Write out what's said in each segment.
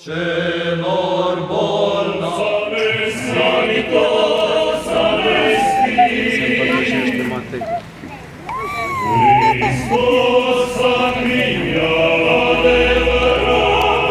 celor bolnavi, Se împărtășește Matei. Hristos a înviat adevărat.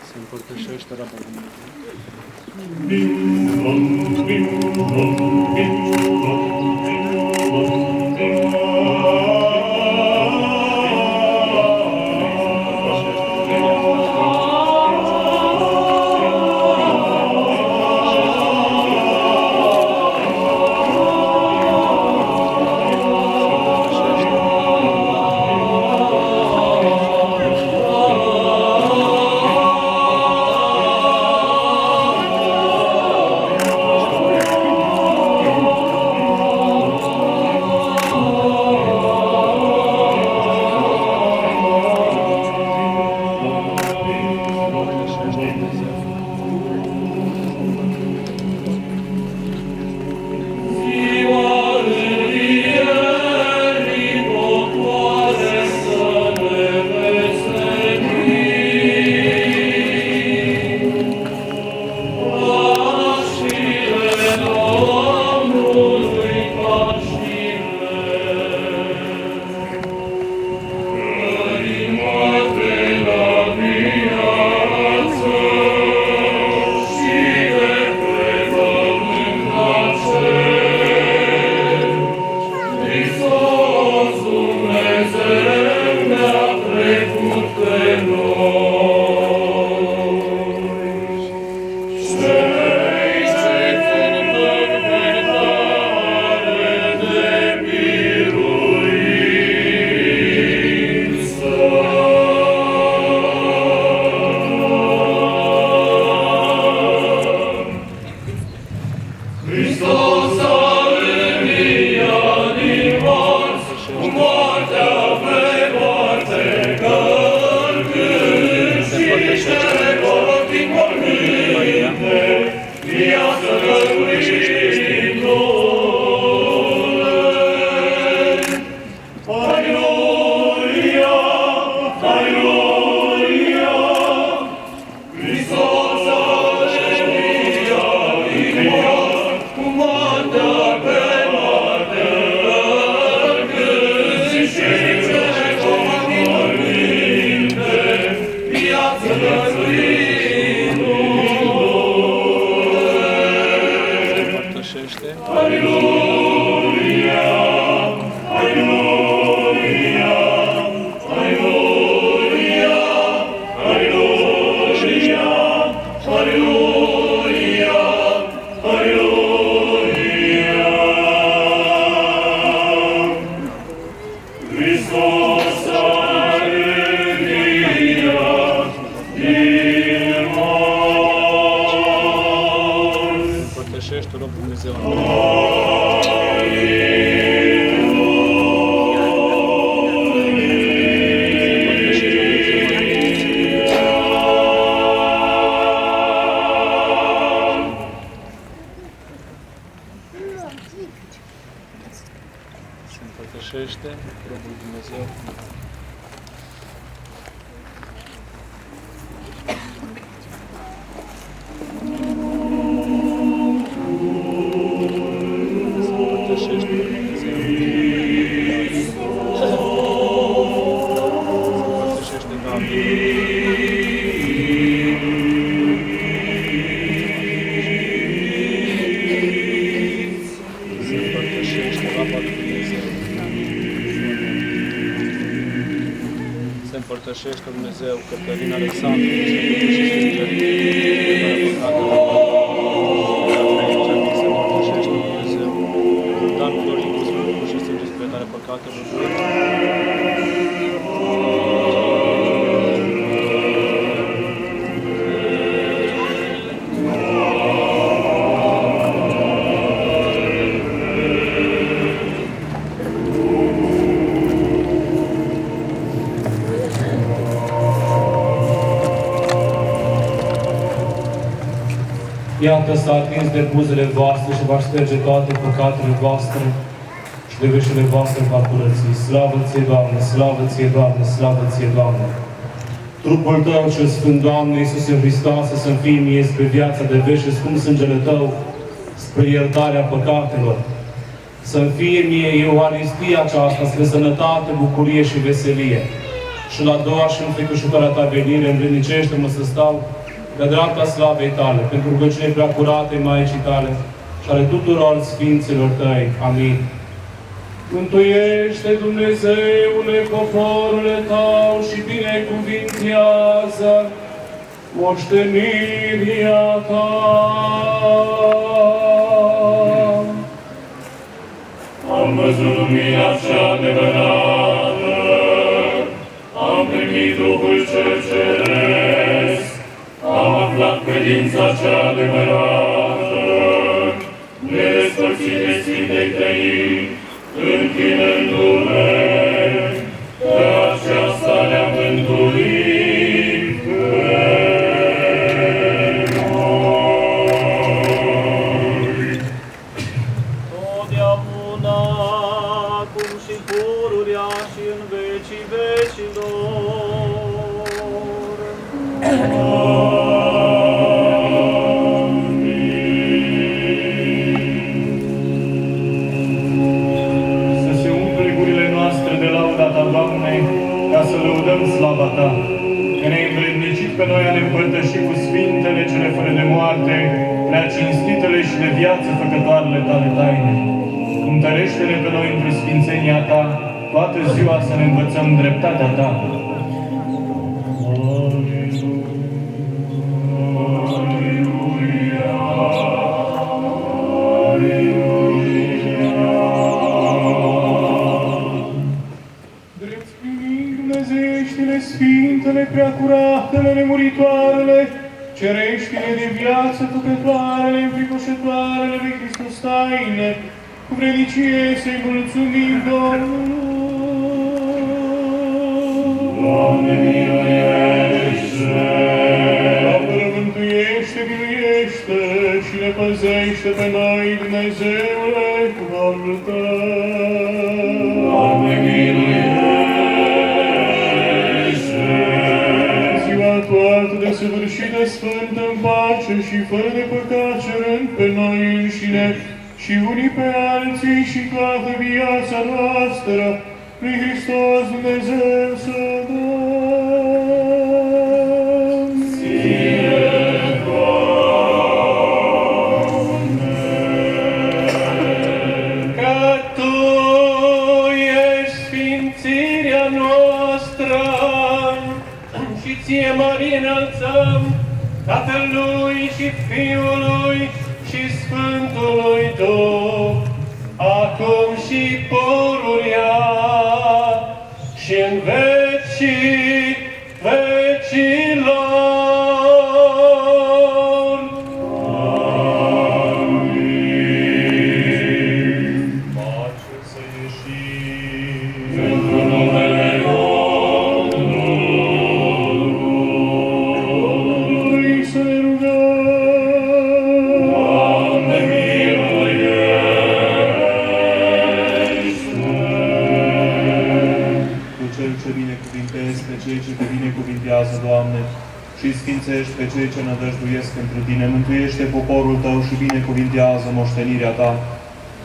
Se împărtășește Rabul Dumnezeu. Împărtășește Dumnezeu Cătălina Alexandru, se împărtășește Dumnezeu Dan Florin, și sânge spre tare păcatelor. Iată s-a atins de buzele voastre și va șterge toate păcatele voastre și de veșile voastre va curăți. Slavă ție, Doamne, slavă ție, Doamne, slavă ție, Doamne! Trupul Tău cel Sfânt, Doamne, Iisuse Hristoase, să-mi fie mie spre viața de veci și scump sângele Tău, spre iertarea păcatelor. Să-mi fie mie Euharistia aceasta spre sănătate, bucurie și veselie. Și la a doua și înfricoșitoarea Ta venire, învrednicește-mă să stau de dreapta slavei Tale, pentru rugăciune prea curate Maicii Tale și ale tuturor Sfinților Tăi. Amin. Mântuiește, Dumnezeule, poporul Tău și binecuvintează moștenirea Ta. Am văzut lumina cea adevărată, am primit Duhul cel Ceresc, am aflat credința cea adevărată, nedespărțite Sfintei Trăimi, închinându-le, că aceasta ne-a mântuit pe noi. Totdeauna, acum și pururea și în vecii vecilor. Doamne, ca să lăudăm slava Ta, că ne-ai învrednicit pe noi a ne împărtăși cu Sfintele cele fără de moarte, prea cinstitele și de viață făcătoarele Tale taine. Întărește-ne pe noi într-o sfințenia Ta, toată ziua să ne învățăm dreptatea Ta. Sfintele, preacuratele, nemuritoarele, cereștile de viață, făcătoarele, înfricoșătoarele de Hristos taine, cu vrednicie să-i mulțumim Domnului. Doamne, miluiește! Doamne, mântuiește, miluiește și ne păzește pe noi, Dumnezeule, cu harul Tău. Doamne, miluiește! Toată desăvârșită, sfântă, în pace și fără de păcat, cerând pe noi înșine și unii pe alții și toată viața noastră, lui Hristos Dumnezeu să dăm. Ție, Doamne! Că Tu ești sfințirea noastră, și Ție, Marie, înălțăm, Tatălui și Fiului și Sfântului Duh, acum și pururea și în vecii vecilor. Amin. Pace să ieșim Pentru numele să ne rugăm. Doamne, miluiește! Tu Cel ce binecuvintezi pe cei ce te binecuvintează, Doamne, și sfințești pe cei ce nădăjduiesc pentru Tine. Mântuiește poporul Tău și binecuvintează moștenirea Ta.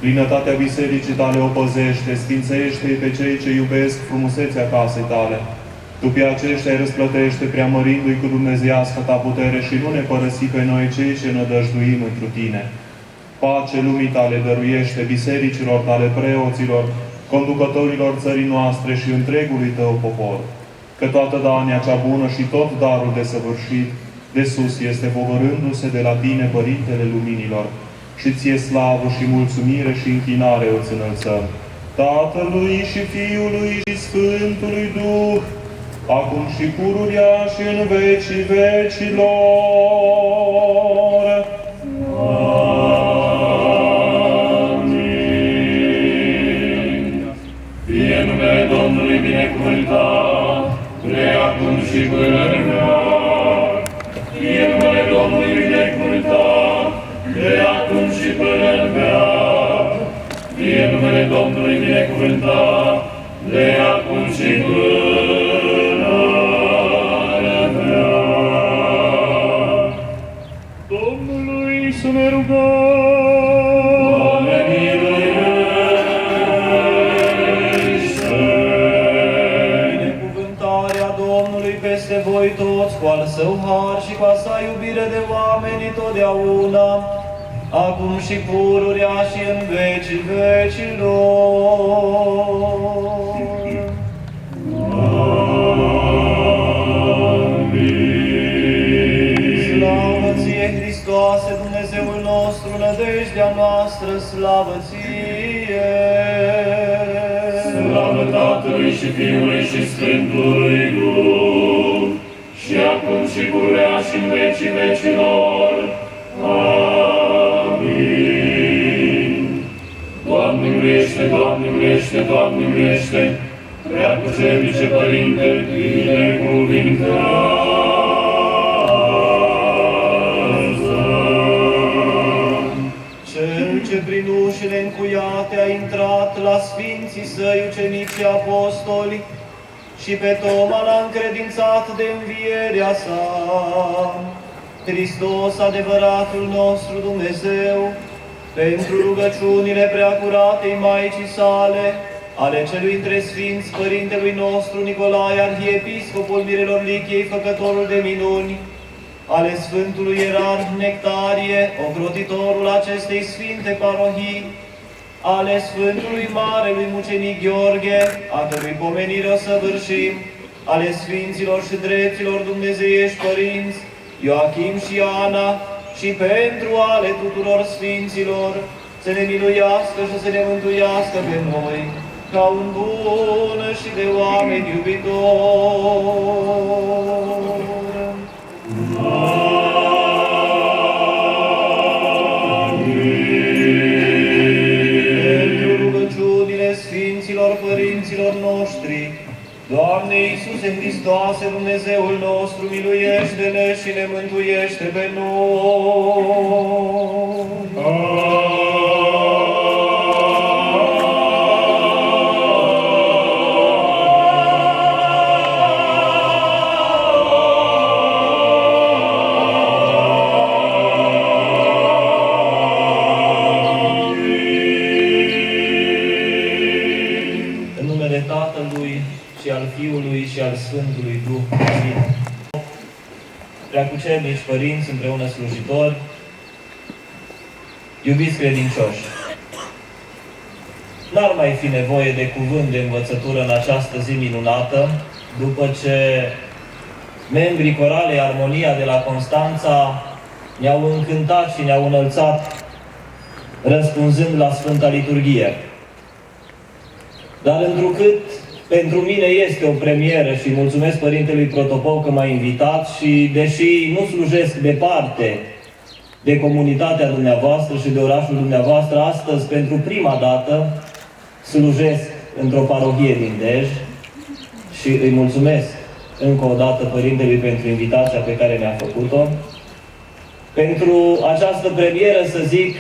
Plinătatea bisericii Tale o păzește, sfințește-i pe cei ce iubesc frumusețea casei Tale. Tu pe aceștia îi răsplătește, preamărindu-i cu dumnezeiască Ta putere și nu ne părăsi pe noi cei ce nădăjduim întru Tine. Pace lumii Tale dăruiește bisericilor Tale, preoților, conducătorilor țării noastre și întregului Tău popor. Că toată dania cea bună și tot darul desăvârșit de sus este povărându-se de la Tine, Părintele Luminilor. Și Ție slavă și mulțumire și închinare îți înălțăm, Tatălui și Fiului și Sfântului Duh, acum și pururea și în vecii vecilor. Amin. Fie numele Domnului binecuvântat, de acum și până în veac. Fie numele Domnului binecuvântat, binecuvânta, de acum și pururea veac. Domnului să ne rugăm. Doamne, miluiește! Binecuvântarea Domnului peste voi toți, cu al său har și cu a sa iubire de oameni totdeauna, acum și pururea și în vecii vecilor. Slavă ție, Hristoase, Dumnezeul nostru, nădejdea noastră, slavă ție! Slavă Tatălui și Fiului și Sfântului Duh, și acum și pururea și în vecii vecilor. Amin. Doamne miluiește, Doamne miluiește, Doamne miluiește, Preacucernice Părinte, binecuvintează. Cel ce prin ușile încuiate a intrat la Sfinții Săi ucenici și apostoli și pe Toma l-a încredințat de învierea sa, Hristos, adevăratul nostru Dumnezeu, pentru rugăciunile preacuratei Maicii sale, ale celui între Sfinți Părintelui nostru Nicolae, Arhiepiscopul Mirelor Lichiei, făcătorul de minuni, ale Sfântului Ierarh Nectarie, ocrotitorul acestei sfinte parohii, ale Sfântului Marelui Mucenic Gheorghe, a cărui pomenire o săvârșim, ale Sfinților și Drepților Dumnezeiești Părinți, Ioachim și Ana, și pentru ale tuturor Sfinților, să ne miluiască și să ne mântuiască pe noi, ca un bun și de oameni iubitor. Pentru rugăciunile Sfinților Părinților noștri, Doamne Iisuse Hristoase, Dumnezeul nostru, miluiește-ne și ne mântuiește pe noi. În numele Tatălui și al Fiului și al Sfântului Duh. Amin. Preacucernici părinți, împreună slujitori, iubiți credincioși, n-ar mai fi nevoie de cuvânt de învățătură în această zi minunată, după ce membrii coralei Armonia de la Constanța ne-au încântat și ne-au înălțat răspunzând la Sfânta Liturghie. Dar întrucât pentru mine este o premieră și mulțumesc Părintelui Protopol că m-a invitat și deși nu slujesc departe de comunitatea dumneavoastră și de orașul dumneavoastră, astăzi pentru prima dată slujesc într-o parohie din Dej și îi mulțumesc încă o dată Părintelui pentru invitația pe care mi-a făcut-o. Pentru această premieră, să zic,